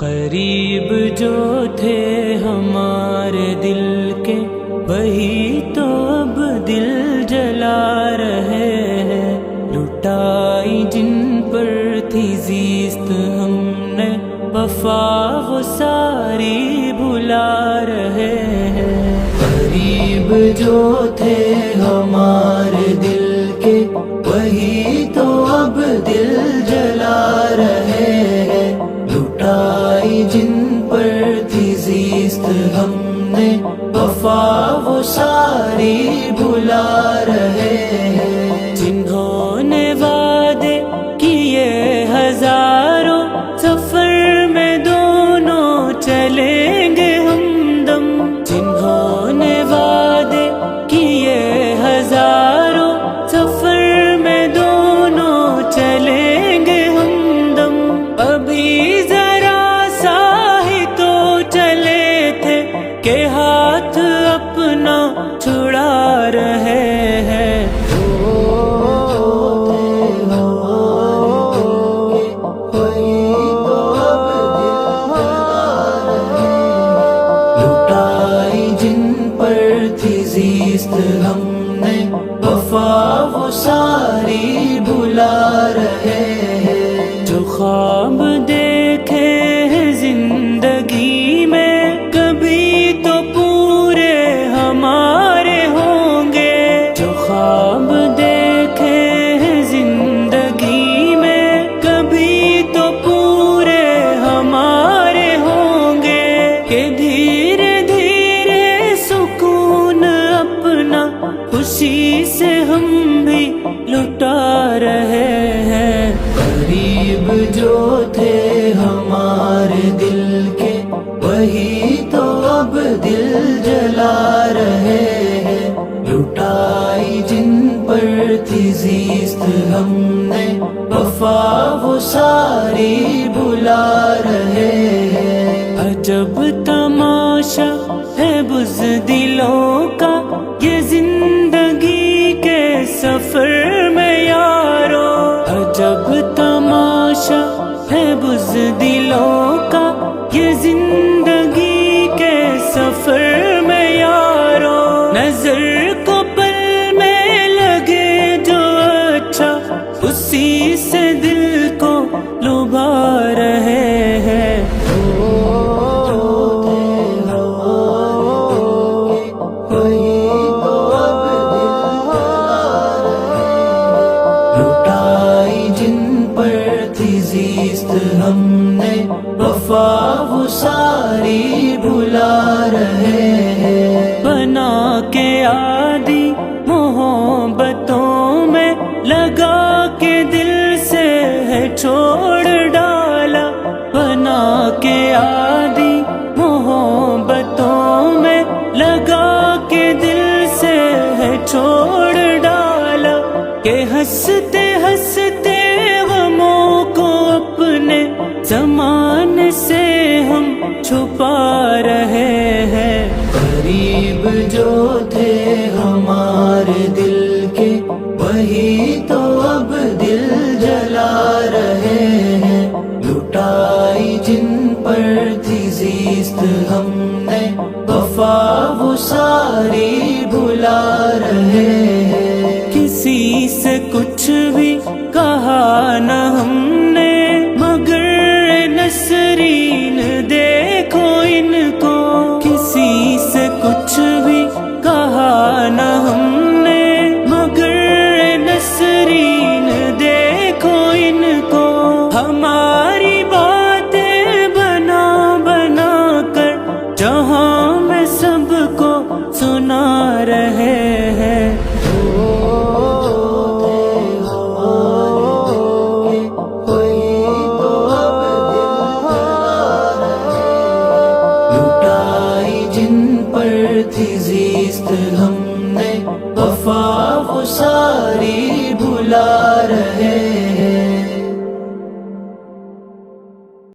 قریب جو تھے ہمارے دل کے وہی تو اب دل جلا رہے ہیں۔ لٹائی جن پر تھی زیست ہم نے وفا وہ ساری بھلا رہے ہیں۔ قریب جو تھے ہمارے دل کے وہی تو اب دل جلا رہے ہیں۔ لٹائی جن پر تھی زیست ہم نے وفا وہ ساری بھلا رہے ہیں۔ جنہوں نے وعدے کیے ہزاروں سفر میں دونوں چلیں گے ہمدم۔ جنہوں نے وعدے کیے ہزاروں سفر میں دونوں چلیں گے ہمدم۔ ابھی ذرا سا ہی تو چلے تھے کہ ہاتھ اپنا چھڑا رہے ہیں۔ لٹائی جن پر تھی زیست ہم نے وفا وہ ساری بھلا رہے ہیں۔ جو خواب دیکھے ہیں زندگی میں کبھی تو پورے ہمارے ہوں گے۔ جو خواب دیکھے ہیں زندگی میں کبھی تو پورے ہمارے ہوں گے۔ کہ دھیرے دھیرے سکون اپنا خوشی سے ہم بھی لٹا رہے ہیں۔ قریب جو تھے ہمارے دل کے وہی تو اب دل جلا رہے ہیں۔ لٹائی جن پر تھی زیست ہم نے وفا وہ ساری بھلا رہے ہیں۔ عجب تماشا ہے بزدلوں کا یہ زندگی کے سفر میں یارو۔ عجب تماشا ہے بزدلوں کا یہ زندگی کے سفر میں یارو۔ نظر کو پل میں لگے جو اچھا اسی سے دل کو لبھا رہے ہیں۔ لٹائی جن پر تھی زیست ہم نے وفا وہ ساری بھلا رہے ہیں۔ بنا کے عادی محبتوں میں لگا کے دل سے ہے چھوڑ ڈالا۔ بنا کے عادی محبتوں میں لگا کے دل سے ہے چھوڑ ڈالا۔ کہ ہنستے ہنستے غموں کو اپنے زمانے سے ہم چھپا رہے ہیں۔ قریب جو تھے ہمارے دل کے وہی تو اب دل جلا رہے ہیں۔ لٹائی جن پر تھی زیست ہم نے وفا وہ ساری بھلا رہے ہیں۔ کسی سے کچھ بھی کہا نہ ہم نے مگر نسرین دیکھو ان کو۔ کسی سے کچھ بھی کہا نہ ہم نے مگر نسرین دیکھو ان کو۔ ہماری باتیں بنا بنا کر جہاں میں سب کو سنا رہے ہیں۔ تھی زیست ہم نے وفا وہ ساری